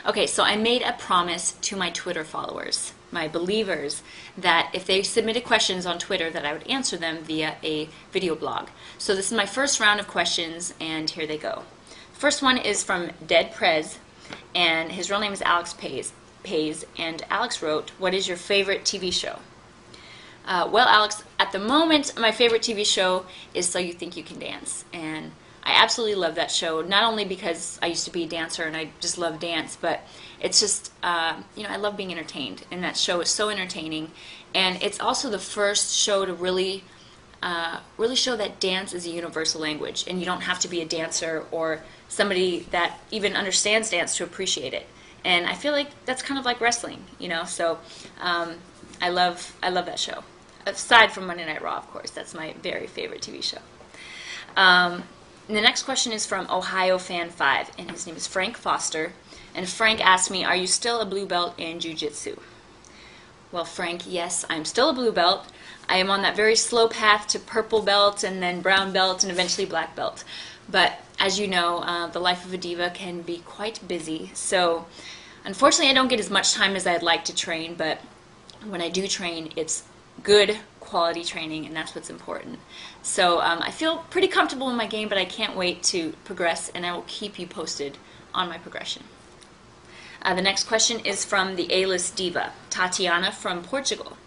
Okay, so I made a promise to my Twitter followers, my believers, that if they submitted questions on Twitter that I would answer them via a video blog. So this is my first round of questions, and here they go. First one is from Dead Prez, and his real name is Alex Pays, and Alex wrote, "What is your favorite TV show?" Well, Alex, at the moment, my favorite TV show is So You Think You Can Dance, and I absolutely love that show, not only because I used to be a dancer and I just love dance, but it's just, I love being entertained, and that show is so entertaining, and it's also the first show to really show that dance is a universal language, and you don't have to be a dancer or somebody that even understands dance to appreciate it. And I feel like that's kind of like wrestling, so I love that show. Aside from Monday Night Raw, of course, that's my very favorite TV show. The next question is from Ohio Fan 5, and his name is Frank Foster. And Frank asked me, "Are you still a blue belt in jiu-jitsu?" Well, Frank, yes, I'm still a blue belt. I am on that very slow path to purple belt and then brown belt and eventually black belt. But as you know, the life of a diva can be quite busy. So unfortunately, I don't get as much time as I'd like to train, but when I do train, it's good quality training, and that's what's important. So I feel pretty comfortable in my game, but I can't wait to progress, and I will keep you posted on my progression. The next question is from the A-list diva, Tatiana from Portugal.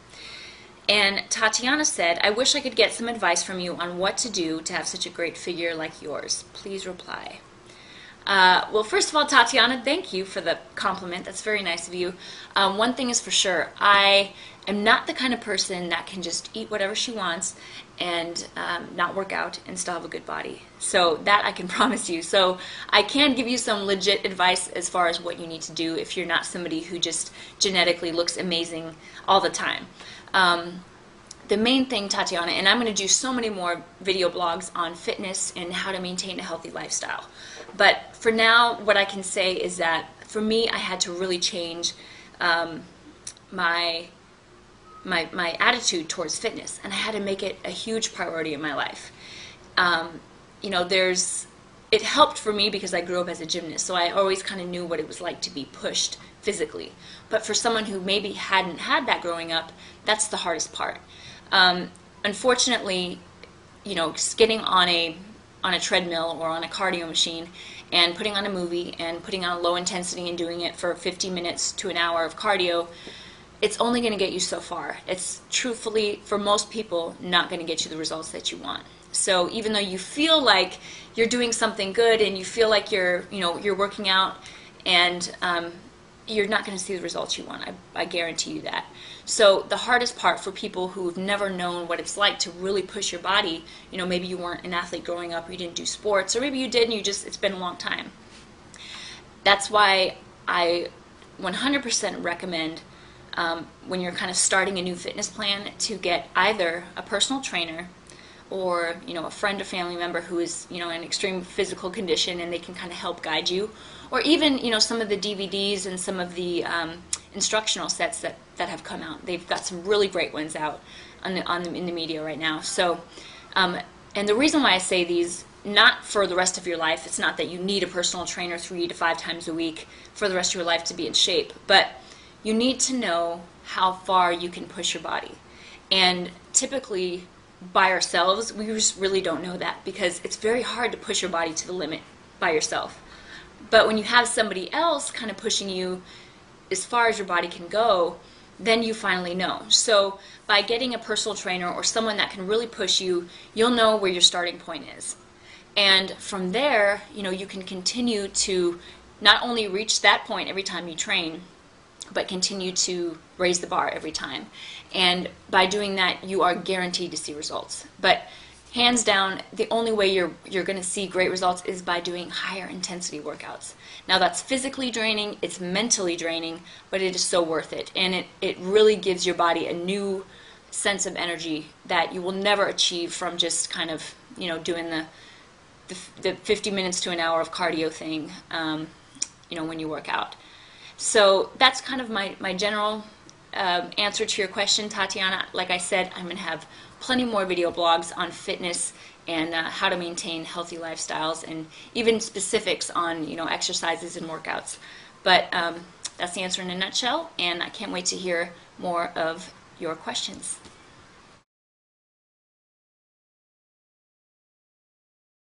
And Tatiana said, "I wish I could get some advice from you on what to do to have such a great figure like yours. Please reply." Well, first of all, Tatiana, thank you for the compliment. That's very nice of you. One thing is for sure, I am not the kind of person that can just eat whatever she wants and not work out and still have a good body. So that I can promise you. So I can give you some legit advice as far as what you need to do if you're not somebody who just genetically looks amazing all the time. The main thing, Tatiana, and I'm going to do so many more video blogs on fitness and how to maintain a healthy lifestyle. But for now, what I can say is that for me, I had to really change my attitude towards fitness, and I had to make it a huge priority in my life. It helped for me because I grew up as a gymnast, so I always kind of knew what it was like to be pushed physically. But for someone who maybe hadn't had that growing up, that's the hardest part. Unfortunately, getting on a treadmill or on a cardio machine and putting on a movie and putting on low intensity and doing it for 50 minutes to an hour of cardio, it's only going to get you so far. It's truthfully, for most people, not going to get you the results that you want. So even though you feel like you're doing something good and you feel like you're working out, and you're not going to see the results you want. I guarantee you that. So the hardest part for people who've never known what it's like to really push your body, maybe you weren't an athlete growing up, or you didn't do sports, or maybe you did and it's been a long time. That's why I 100% recommend when you're kind of starting a new fitness plan to get either a personal trainer or a friend or family member who is in extreme physical condition, and they can kind of help guide you, or even some of the DVDs and some of the instructional sets that have come out. They've got some really great ones out in the media right now. So and the reason why I say these, not for the rest of your life, it's not that you need a personal trainer 3 to 5 times a week for the rest of your life to be in shape, but you need to know how far you can push your body. And typically by ourselves, we just really don't know that, because it's very hard to push your body to the limit by yourself. But when you have somebody else kind of pushing you as far as your body can go, then you finally know. So by getting a personal trainer or someone that can really push you, you'll know where your starting point is. And from there, you can continue to not only reach that point every time you train, but continue to raise the bar every time. And by doing that, you are guaranteed to see results. But hands down, the only way you're going to see great results is by doing higher intensity workouts. Now that's physically draining, it's mentally draining, but it is so worth it. And it really gives your body a new sense of energy that you will never achieve from just kind of, doing the 50 minutes to an hour of cardio thing, when you work out. So that's kind of my general answer to your question, Tatiana. Like I said, I'm going to have plenty more video blogs on fitness and how to maintain healthy lifestyles, and even specifics on exercises and workouts. But that's the answer in a nutshell, and I can't wait to hear more of your questions.